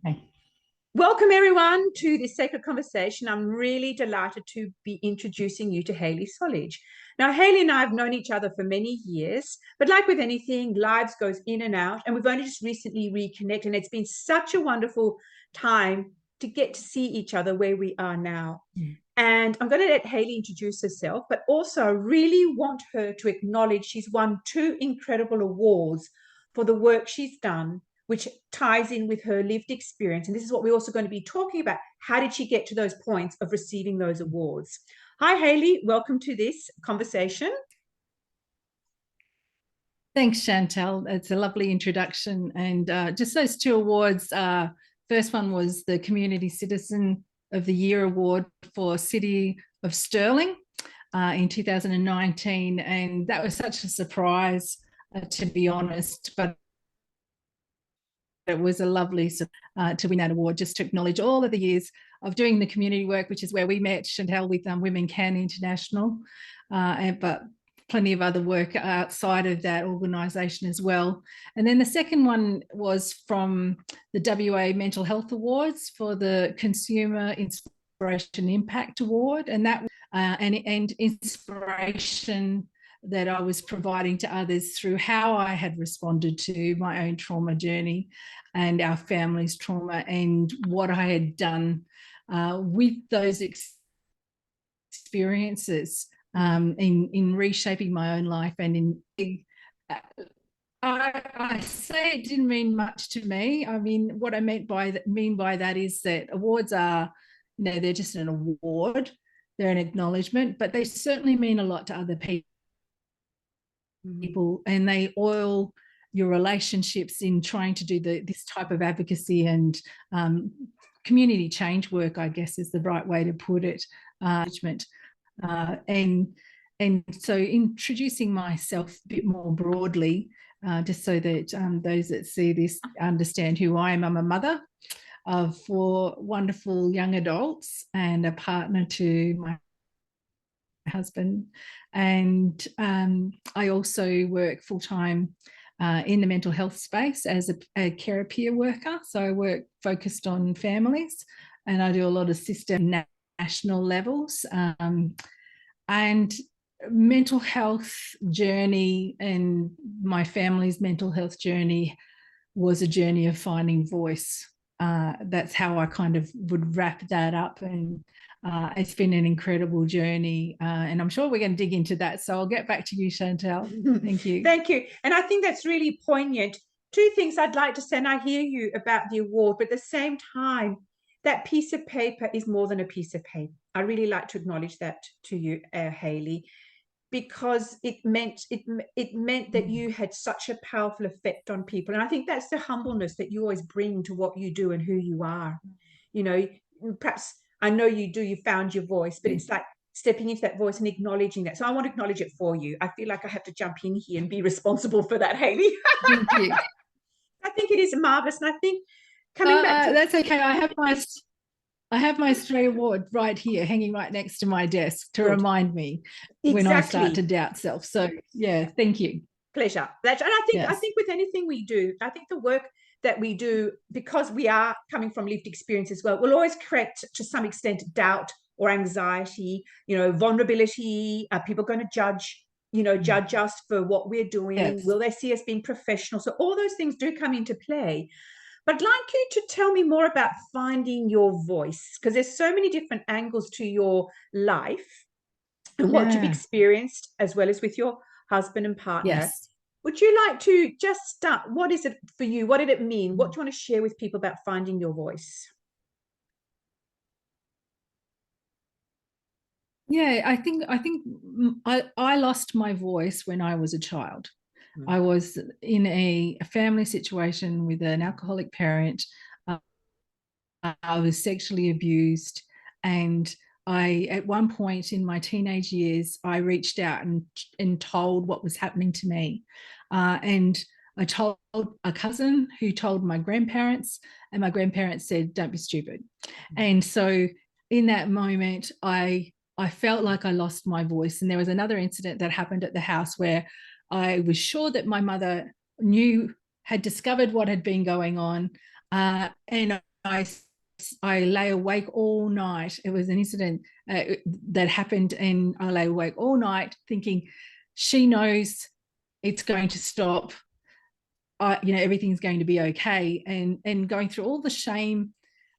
Okay. Welcome everyone to this sacred conversation. I'm really delighted to be introducing you to Hayley Solich. Now, Hayley and I have known each other for many years, but like with anything, lives goes in and out, and we've only just recently reconnected, and it's been such a wonderful time to get to see each other where we are now. And I'm going to let Hayley introduce herself, but also I really want her to acknowledge she's won two incredible awards for the work she's done, which ties in with her lived experience. And this is what we're also going to be talking about. How did she get to those points of receiving those awards? Hi, Hayley. Welcome to this conversation. Thanks, Chantal. It's a lovely introduction. And just those two awards. First one was the Community Citizen of the Year Award for City of Stirling in 2019. And that was such a surprise, to be honest. But it was a lovely to win that award, just to acknowledge all of the years of doing the community work, which is where we met, Chantal, with Women Can International, but plenty of other work outside of that organisation as well. And then the second one was from the WA Mental Health Awards for the Consumer Inspiration Impact Award, and that and inspiration that I was providing to others through how I had responded to my own trauma journey and our family's trauma, and what I had done with those experiences in reshaping my own life. And I say it didn't mean much to me. I mean, what I mean by that is that awards are, they're just an award, they're an acknowledgement, but they certainly mean a lot to other people, and they oil your relationships in trying to do this type of advocacy and community change work, I guess is the right way to put it. And so introducing myself a bit more broadly, just so that those that see this understand who I am. I'm a mother of 4 wonderful young adults and a partner to my husband. And I also work full-time in the mental health space as a carer peer worker. So I work focused on families, and I do a lot of system national levels. And mental health journey, and my family's mental health journey, was a journey of finding voice. That's how I kind of would wrap that up. And it's been an incredible journey, and I'm sure we're going to dig into that. So I'll get back to you, Chantal. Thank you. Thank you. And I think that's really poignant. 2 things I'd like to say, and I hear you about the award, but at the same time, that piece of paper is more than a piece of paper. I really like to acknowledge that to you, Hayley, because it meant that you had such a powerful effect on people. And I think that's the humbleness that you always bring to what you do and who you are. Perhaps I know you found your voice, but it's like stepping into that voice and acknowledging that. So I want to acknowledge it for you. I feel like I have to jump in here and be responsible for that, Hayley. Thank you. I think it is marvelous. And I think coming back to... That's okay. I have my stray award right here, hanging right next to my desk to remind me when I start to doubt self. So yeah, thank you. Pleasure. And I think with anything we do, I think the work that we do, because we are coming from lived experience as well, will always create to some extent doubt or anxiety, vulnerability. Are people going to judge us for what we're doing? Yes. Will they see us being professional? So all those things do come into play. But I'd like you to tell me more about finding your voice, because there's so many different angles to your life and what you've experienced, as well as with your husband and partner. Yes. Would you like to just start? What is it for you? What did it mean? What do you want to share with people about finding your voice? Yeah, I think I lost my voice when I was a child. I was in a family situation with an alcoholic parent. I was sexually abused, and at one point in my teenage years, I reached out and told what was happening to me. And I told a cousin, who told my grandparents, and my grandparents said, "Don't be stupid." And so in that moment, I felt like I lost my voice. And there was another incident that happened at the house where I was sure that my mother had discovered what had been going on, and I lay awake all night. It was an incident that happened, and I lay awake all night thinking, she knows it's going to stop. Everything's going to be okay. And going through all the shame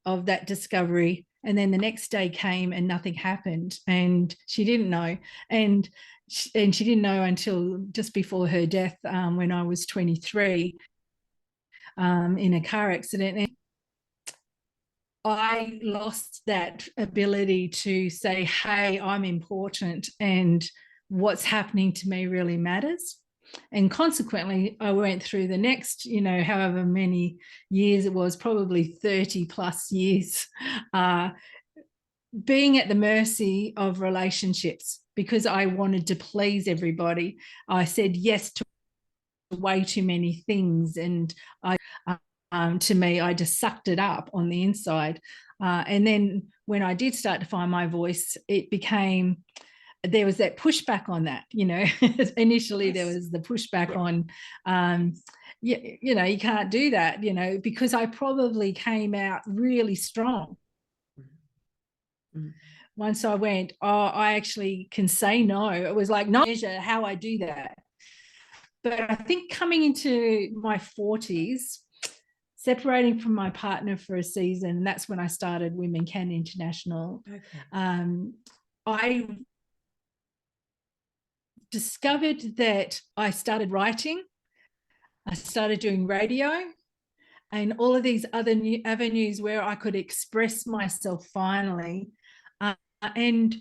of that discovery. And then the next day came and nothing happened. And she didn't know. And she didn't know until just before her death, when I was 23, in a car accident. And I lost that ability to say, hey, I'm important and what's happening to me really matters. And consequently, I went through the next, however many years it was, probably 30 plus years, being at the mercy of relationships because I wanted to please everybody. I said yes to way too many things, and to me, I just sucked it up on the inside. And then when I did start to find my voice, it became, there was that pushback on that, initially there was the pushback on, you can't do that, because I probably came out really strong. Once I went, I actually can say no. It was like, no measure how I do that. But I think coming into my 40s, separating from my partner for a season, that's when I started Women Can International. Okay. I discovered that I started writing, I started doing radio, and all of these other new avenues where I could express myself finally, and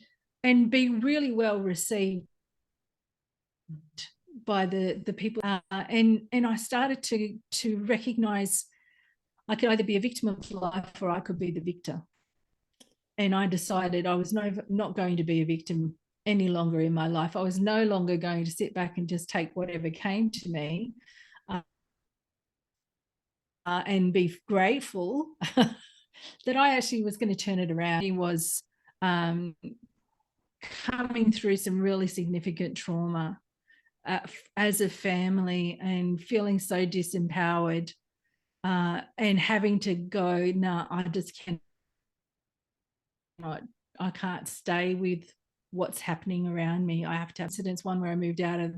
be really well received by the people. And I started to recognize I could either be a victim of life or I could be the victor. And I decided I was not going to be a victim any longer in my life. I was no longer going to sit back and just take whatever came to me, and be grateful that I actually was going to turn it around. He was coming through some really significant trauma as a family and feeling so disempowered, and having to go, no, I just I can't stay with what's happening around me. I have to have incidents. One where I moved out of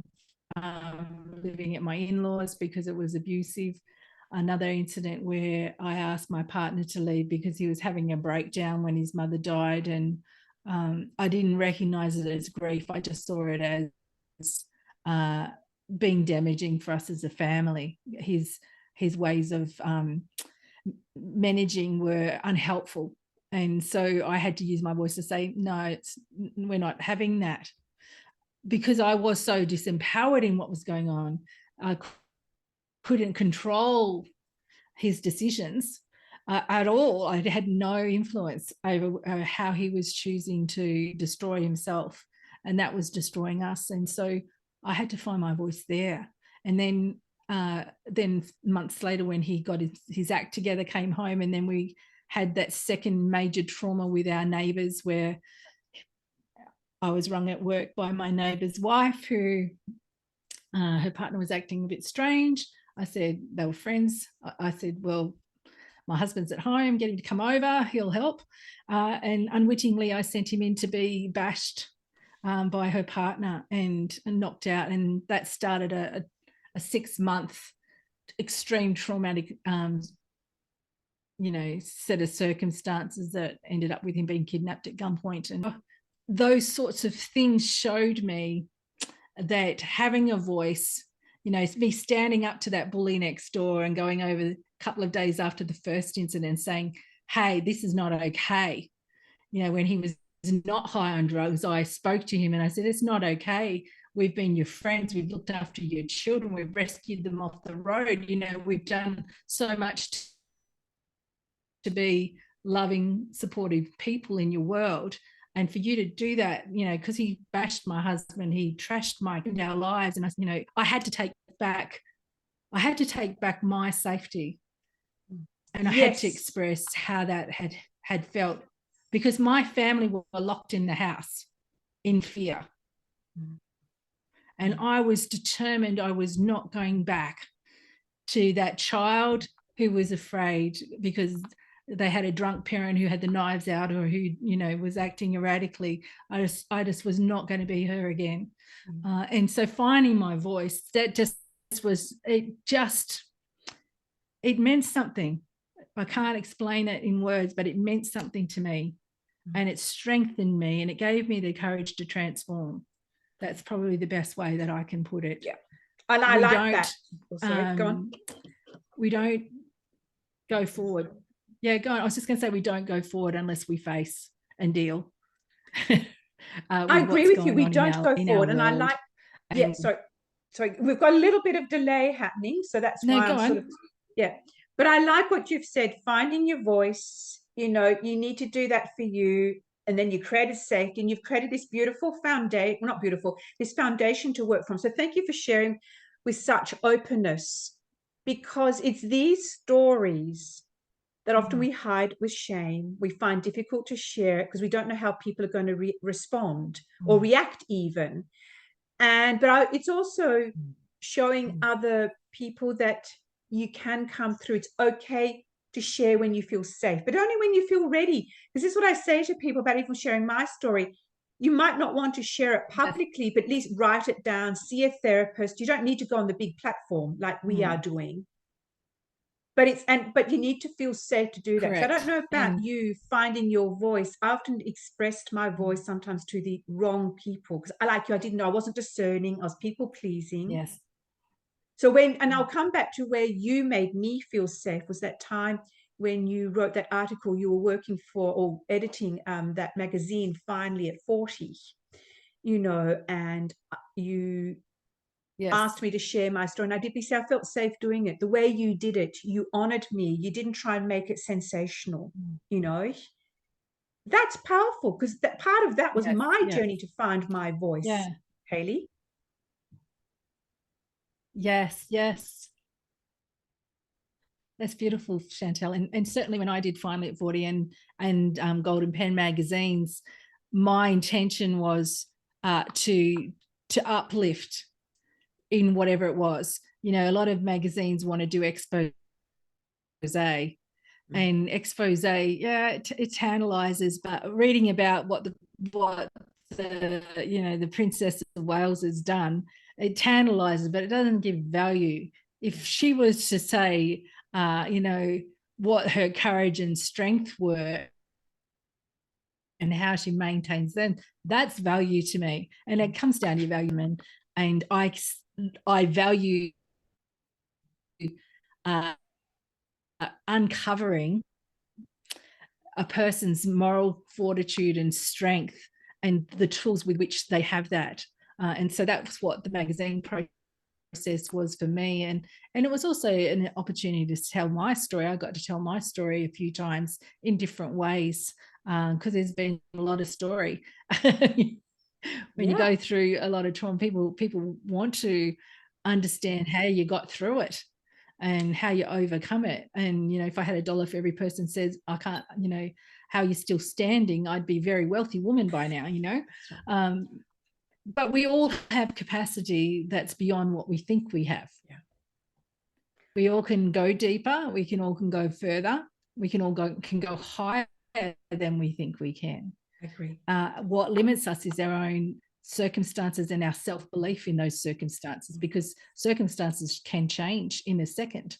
living at my in-laws because it was abusive. Another incident where I asked my partner to leave because he was having a breakdown when his mother died, and I didn't recognize it as grief. I just saw it as being damaging for us as a family. His ways of managing were unhelpful. And so I had to use my voice to say, no, we're not having that. Because I was so disempowered in what was going on, I couldn't control his decisions at all. I had no influence over how he was choosing to destroy himself, and that was destroying us. And so I had to find my voice there. And then months later, when he got his act together, came home, and then we had that second major trauma with our neighbours, where I was rung at work by my neighbour's wife, who her partner was acting a bit strange. I said, they were friends. I said, well, my husband's at home, get him to come over, he'll help. And unwittingly, I sent him in to be bashed by her partner and knocked out. And that started a 6-month extreme traumatic set of circumstances that ended up with him being kidnapped at gunpoint. And those sorts of things showed me that having a voice, me standing up to that bully next door and going over a couple of days after the first incident saying, hey, this is not okay. When he was not high on drugs, I spoke to him and I said, it's not okay. We've been your friends. We've looked after your children. We've rescued them off the road. We've done so much to be loving, supportive people in your world. And for you to do that, because he bashed my husband, he trashed our lives. And I had to take back my safety. And I had to express how that had felt, because my family were locked in the house in fear. And I was determined I was not going back to that child who was afraid, because they had a drunk parent who had the knives out, or who, you know, was acting erratically. I just was not going to be her again. And so finding my voice, that just was, it meant something. I can't explain it in words, but it meant something to me, and it strengthened me, and it gave me the courage to transform. That's probably the best way that I can put it. Yeah. And I like that. Oh, sorry, go on. We don't go forward. Yeah, go on. I was just going to say, we don't go forward unless we face and deal. I agree with you. We don't go forward. And I like, yeah, so we've got a little bit of delay happening. So that's why I'm sort of, yeah. But I like what you've said, finding your voice. You know, you need to do that for you. And then you created safety, and you've created this beautiful foundation, not beautiful, this foundation to work from. So thank you for sharing with such openness, because it's these stories that often we hide with shame. We find difficult to share it because we don't know how people are going to respond or react even. But it's also showing other people that you can come through. It's okay to share when you feel safe, but only when you feel ready. Because this is what I say to people about even sharing my story. You might not want to share it publicly, but at least write it down, see a therapist. You don't need to go on the big platform like we are doing. But you need to feel safe to do that. Correct. So I don't know about you finding your voice. I often expressed my voice sometimes to the wrong people, because I didn't know, I wasn't discerning, I was people pleasing. Yes. So and I'll come back to where you made me feel safe, was that time when you wrote that article. You were working for, or editing that magazine, Finally at 40, you know, and you asked me to share my story, and I did, because I felt safe doing it. The way you did it, you honored me. You didn't try and make it sensational, you know. That's powerful, because that part of that was my journey to find my voice. Hayley? Yes. That's beautiful, Chantel. And certainly when I did Finally at 40 and Golden Pen magazines, my intention was to uplift in whatever it was. You know, a lot of magazines want to do expose, and expose, it tantalizes, but reading about what the Princess of Wales has done, it tantalizes, but it doesn't give value. If she was to say, what her courage and strength were and how she maintains them, that's value to me. And it comes down to your value, and I value uncovering a person's moral fortitude and strength and the tools with which they have that. And so that's what the magazine process was for me. And it was also an opportunity to tell my story. I got to tell my story a few times in different ways, because there's been a lot of story. When you go through a lot of trauma, people want to understand how you got through it and how you overcome it. And, you know, if I had $1 for every person says, I can't, you know, how you're still standing, I'd be a very wealthy woman by now, you know. But we all have capacity that's beyond what we think we have. We all can go deeper. We can all go further. We can all go higher than we think we can. I agree. What limits us is our own circumstances and our self-belief in those circumstances, because circumstances can change in a second.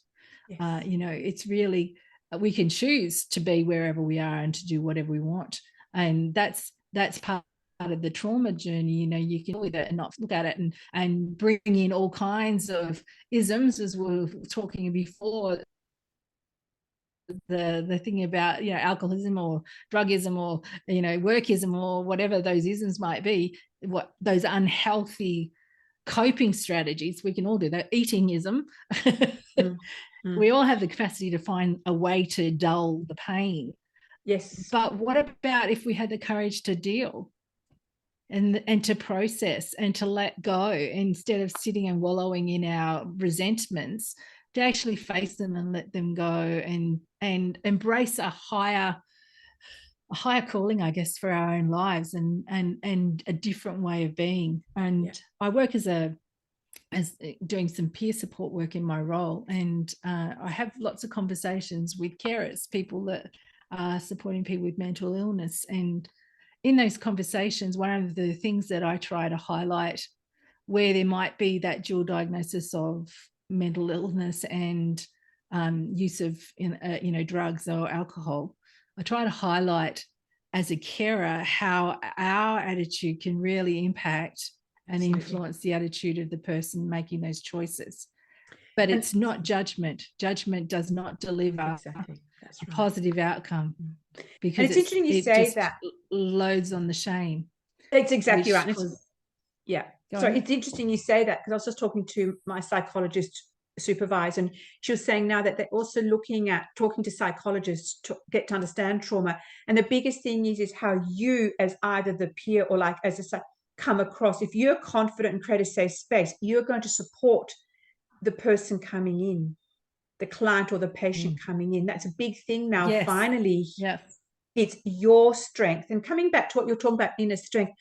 You know, it's really, we can choose to be wherever we are and to do whatever we want. And that's part of the trauma journey. You know, you can with it and not look at it and bring in all kinds of isms, as we were talking before, the thing about, you know, alcoholism or drugism or, you know, workism or whatever those isms might be, what those unhealthy coping strategies. We can all do that. Eatingism. We all have the capacity to find a way to dull the pain. Yes. But what about if we had the courage to deal and to process and to let go, instead of sitting and wallowing in our resentments, to actually face them and let them go and embrace a higher calling, I guess, for our own lives and a different way of being. And I work as a as doing some peer support work in my role, and I have lots of conversations with carers, people that are supporting people with mental illness. And in those conversations, one of the things that I try to highlight where there might be that dual diagnosis of mental illness and use of drugs or alcohol, I try to highlight as a carer how our attitude can really impact and influence the attitude of the person making those choices. But it's not judgment. Judgment does not deliver a positive outcome, because it's interesting you say that loads on the shame. It's exactly right. So it's interesting you say that, because I was just talking to my psychologist supervisor, and she was saying now that they're also looking at talking to psychologists to get to understand trauma. And the biggest thing is how you, as either the peer or like as a come across. If you're confident and create a safe space, you're going to support the person coming in, the client or the patient coming in. That's a big thing now. Yes. Finally, yes. It's your strength. And coming back to what you're talking about, inner strength,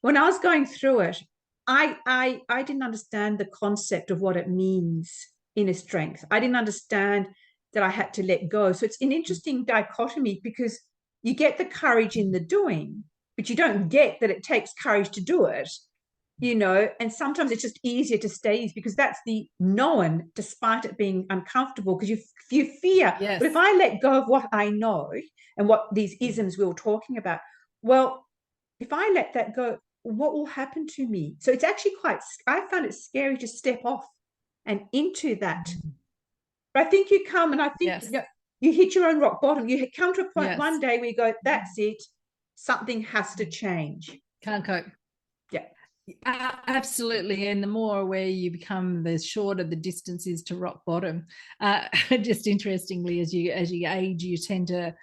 when I was going through it, I didn't understand the concept of what it means, inner strength. I didn't understand that I had to let go. So it's an interesting dichotomy, because you get the courage in the doing, but you don't get that it takes courage to do it, and sometimes it's just easier to stay easy, because that's the known, despite it being uncomfortable, because you fear. Yes. But if I let go of what I know and what these isms we were talking about, well, if I let that go, what will happen to me? So it's actually I found it scary to step off and into that. But I think you come, and I think you hit your own rock bottom. You come to a point one day where you go, that's it. Something has to change. Can't cope. Yeah. Absolutely. And the more aware you become, the shorter the distance is to rock bottom. Just interestingly, as you age, you tend to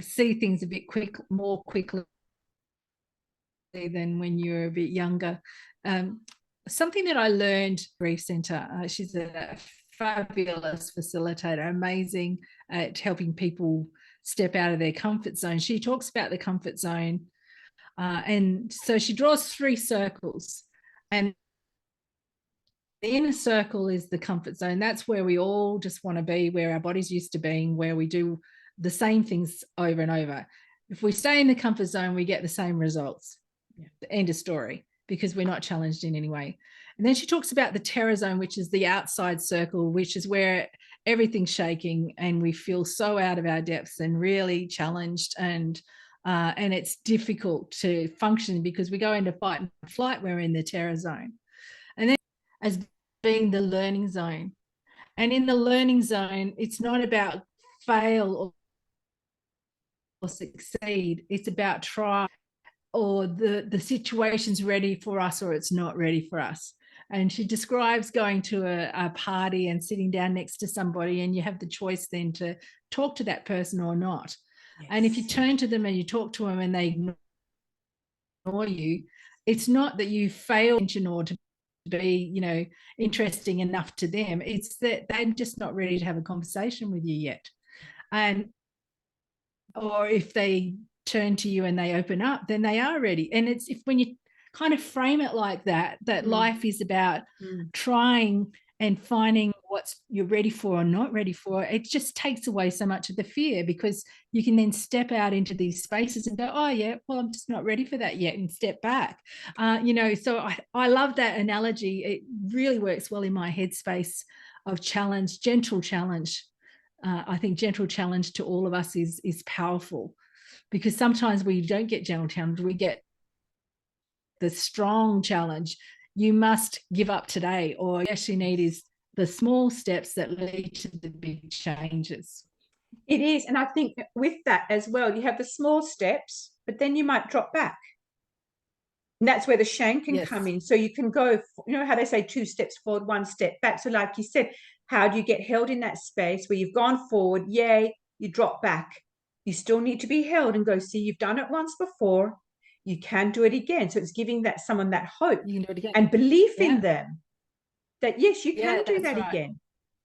see things a bit more quickly than when you're a bit younger. Something that I learned at Grief Centre, she's a fabulous facilitator, amazing at helping people step out of their comfort zone. She talks about the comfort zone, and so she draws 3 circles, and the inner circle is the comfort zone. That's where we all just want to be, where our body's used to being, where we do the same things over and over. If we stay in the comfort zone, we get the same results. End of story, because we're not challenged in any way. And then she talks about the terror zone, which is the outside circle, which is where everything's shaking and we feel so out of our depths and really challenged, and it's difficult to function because we go into fight and flight. We're in the terror zone. And then as being the learning zone. And in the learning zone, it's not about fail or succeed. It's about try, or the situation's ready for us or it's not ready for us. And she describes going to a party and sitting down next to somebody, and you have the choice then to talk to that person or not. Yes. And if you turn to them and you talk to them and they ignore you, it's not that you fail or to be, interesting enough to them. It's that they're just not ready to have a conversation with you yet. Or if they turn to you and they open up, then they are ready. And it's when you kind of frame it like that life is about trying and finding what you're ready for or not ready for. It just takes away so much of the fear, because you can then step out into these spaces and go, oh yeah, well, I'm just not ready for that yet, and step back. So I love that analogy. It really works well in my headspace of challenge, gentle challenge. I think gentle challenge to all of us is powerful, because sometimes we don't get gentle challenge, we get the strong challenge. You must give up today, or what you actually need is the small steps that lead to the big changes. It is. And I think with that as well, you have the small steps, but then you might drop back. And that's where the shame can come in. So you can go, how they say 2 steps forward, 1 step back. So like you said, how do you get held in that space where you've gone forward? Yay, you drop back. You still need to be held and go, see, you've done it once before. You can do it again. So it's giving someone that hope you can do it again. And belief in them that, yes, you can do that again.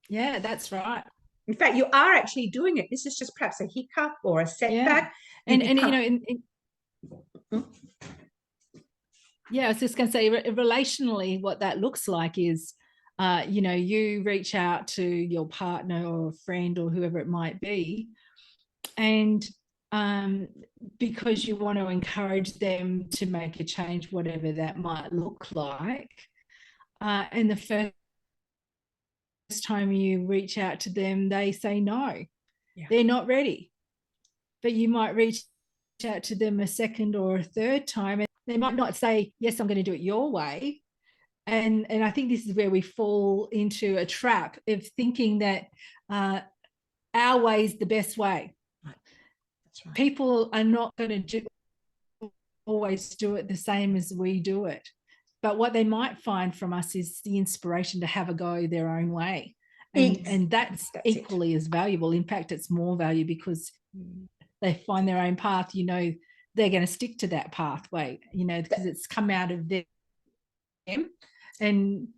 Yeah, that's right. In fact, you are actually doing it. This is just perhaps a hiccup or a setback. Yeah, I was just going to say, relationally, what that looks like is You know, you reach out to your partner or a friend or whoever it might be, and because you want to encourage them to make a change, whatever that might look like. And the first time you reach out to them, they say no, they're not ready. But you might reach out to them a second or a third time, and they might not say, yes, I'm going to do it your way. And I think this is where we fall into a trap of thinking that our way is the best way. Right. That's right. People are not going to always do it the same as we do it. But what they might find from us is the inspiration to have a go their own way. And that's equally as valuable. In fact, it's more value because they find their own path. You know, they're going to stick to that pathway, you know, because it's come out of them. And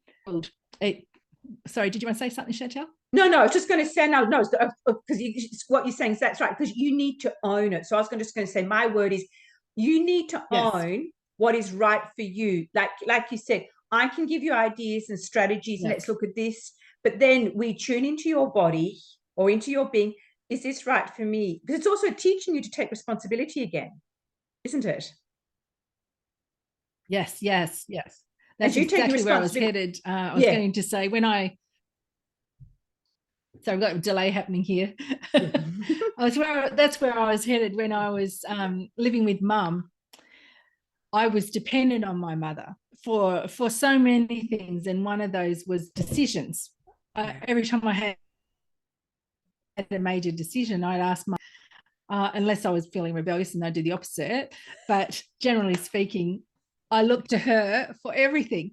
sorry, did you want to say something, Chantel? No, I was just going to say no, because what you're saying is that's right, because you need to own it. So I was just going to say, my word is, you need to own what is right for you. Like you said, I can give you ideas and strategies, and let's look at this, but then we tune into your body or into your being. Is this right for me? Because it's also teaching you to take responsibility again, isn't it? Yes. That's exactly where I was headed. I was going to say, so I've got a delay happening here. That's where I was headed when I was living with Mum. I was dependent on my mother for so many things, and one of those was decisions. Every time I had a major decision, I'd ask my unless I was feeling rebellious, and I'd do the opposite. But generally speaking, I looked to her for everything.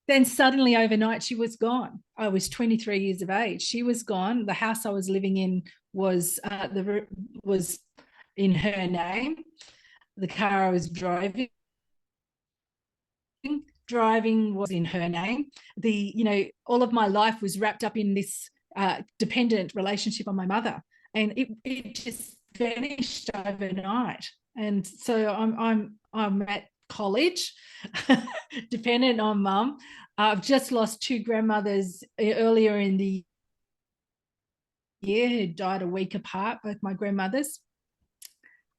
Then suddenly overnight, she was gone. I was 23 years of age. She was gone. The house I was living in was in her name. The car I was driving was in her name. All of my life was wrapped up in this dependent relationship on my mother, and it just vanished overnight. And so I'm at college, dependent on Mum. I've just lost two grandmothers earlier in the year who died a week apart, both my grandmothers.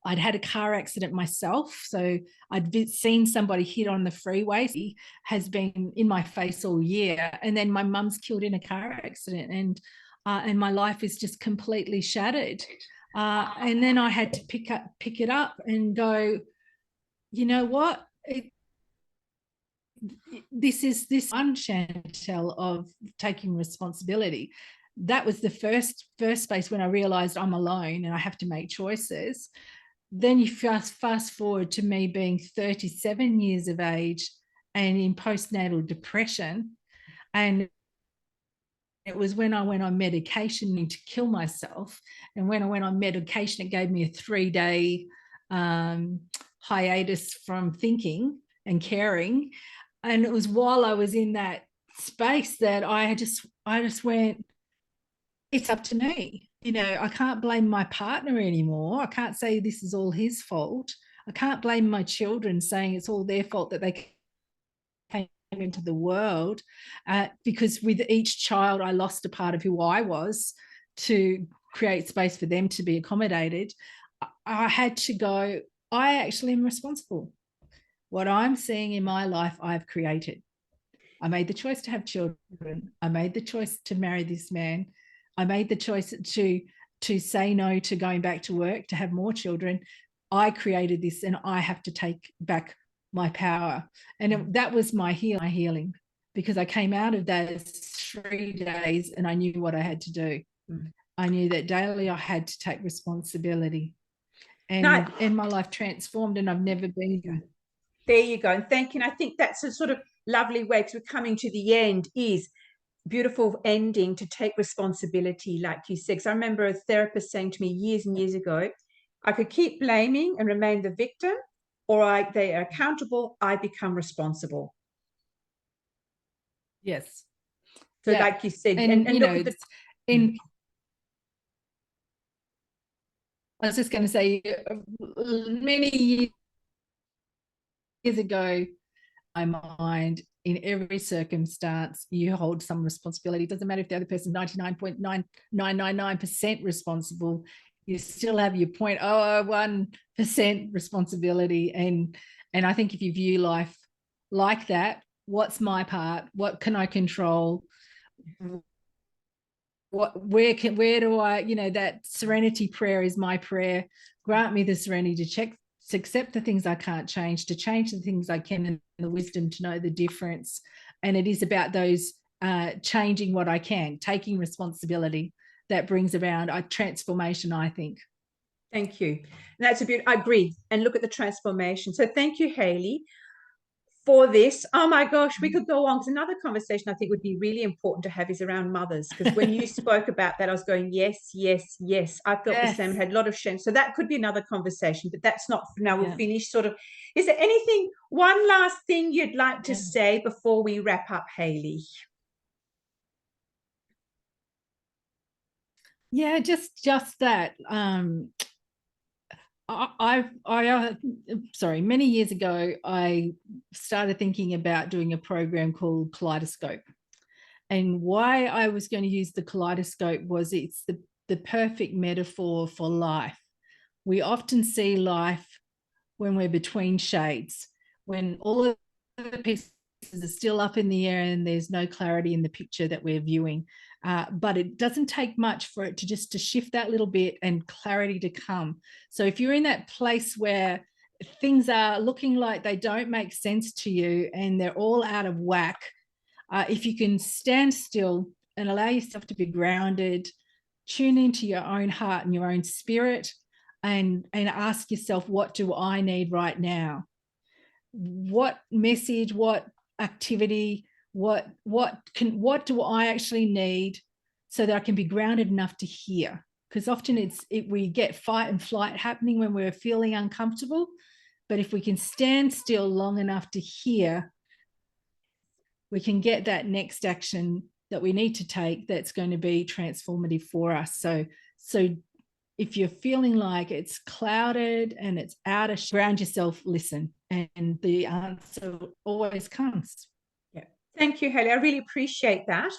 I'd had a car accident myself, so I'd seen somebody hit on the freeway. He has been in my face all year, and then my mum's killed in a car accident, and my life is just completely shattered. And then I had to pick it up and go, you know what? This is this one, Chantel, of taking responsibility. That was the first space when I realized I'm alone and I have to make choices. Then you fast forward to me being 37 years of age and in postnatal depression. And it was when I went on medication to kill myself. And when I went on medication, it gave me a 3-day hiatus from thinking and caring. And it was while I was in that space that I just went, it's up to me. You know, I can't blame my partner anymore. I can't say this is all his fault. I can't blame my children saying it's all their fault that they came into the world, because with each child, I lost a part of who I was to create space for them to be accommodated. I had to go, I actually am responsible. What I'm seeing in my life, I've created. I made the choice to have children. I made the choice to marry this man. I made the choice to say no to going back to work, to have more children. I created this, and I have to take back my power. And that was my healing, because I came out of those 3 days and I knew what I had to do. I knew that daily I had to take responsibility, and my life transformed, and I've never been there. There you go. And thank you. And I think that's a sort of lovely way, because we're coming to the end, is beautiful ending to take responsibility, like you said. Because I remember a therapist saying to me years and years ago, I could keep blaming and remain the victim, or they are accountable, I become responsible. Yes. So like you said, and you know, I was just going to say, many years ago, mind, in every circumstance, you hold some responsibility. It doesn't matter if the other person is 99.9999% responsible. You still have your 0.001% responsibility. And I think if you view life like that, what's my part? What can I control? Where do I, that serenity prayer is my prayer. Grant me the serenity to accept the things I can't change, to change the things I can, and the wisdom to know the difference. And it is about those changing what I can, taking responsibility, that brings about a transformation, I think. Thank you. And that's a beautiful, I agree. And look at the transformation. So thank you, Hayley, for this. Oh my gosh, we could go on, because another conversation I think would be really important to have is around mothers. Because when you spoke about that, I was going, yes, yes, yes. I felt the same and had a lot of shame. So that could be another conversation, but that's not for now. We'll finish sort of. Is there anything, one last thing you'd like to say before we wrap up, Hayley? Yeah, just that. Many years ago, I started thinking about doing a program called Kaleidoscope. And why I was going to use the kaleidoscope was it's the perfect metaphor for life. We often see life when we're between shades, when all of the pieces are still up in the air and there's no clarity in the picture that we're viewing. But it doesn't take much for it to shift that little bit and clarity to come. So if you're in that place where things are looking like they don't make sense to you and they're all out of whack, if you can stand still and allow yourself to be grounded, tune into your own heart and your own spirit, and ask yourself, what do I need right now? What message, what activity, what do I actually need, so that I can be grounded enough to hear? Because often we get fight and flight happening when we're feeling uncomfortable. But if we can stand still long enough to hear, we can get that next action that we need to take that's going to be transformative for us. So if you're feeling like it's clouded and it's out of, ground yourself, listen, and the answer always comes. Yeah. Thank you, Hayley. I really appreciate that.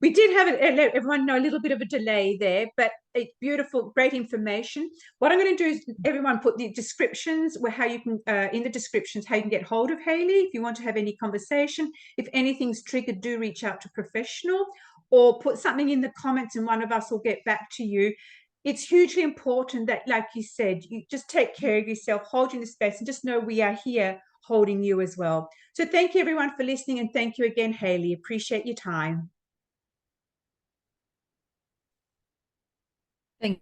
We did have let everyone know a little bit of a delay there, but it's beautiful, great information. What I'm going to do is everyone put the descriptions where how you can in the descriptions how you can get hold of Hayley if you want to have any conversation. If anything's triggered, do reach out to a professional, or put something in the comments and one of us will get back to you. It's hugely important that, like you said, you just take care of yourself, hold you in the space, and just know we are here holding you as well. So thank you everyone for listening, and thank you again, Hayley. Appreciate your time. Thanks,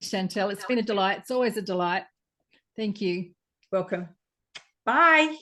Chantel. It's been a delight. It's always a delight. Thank you. Welcome. Bye.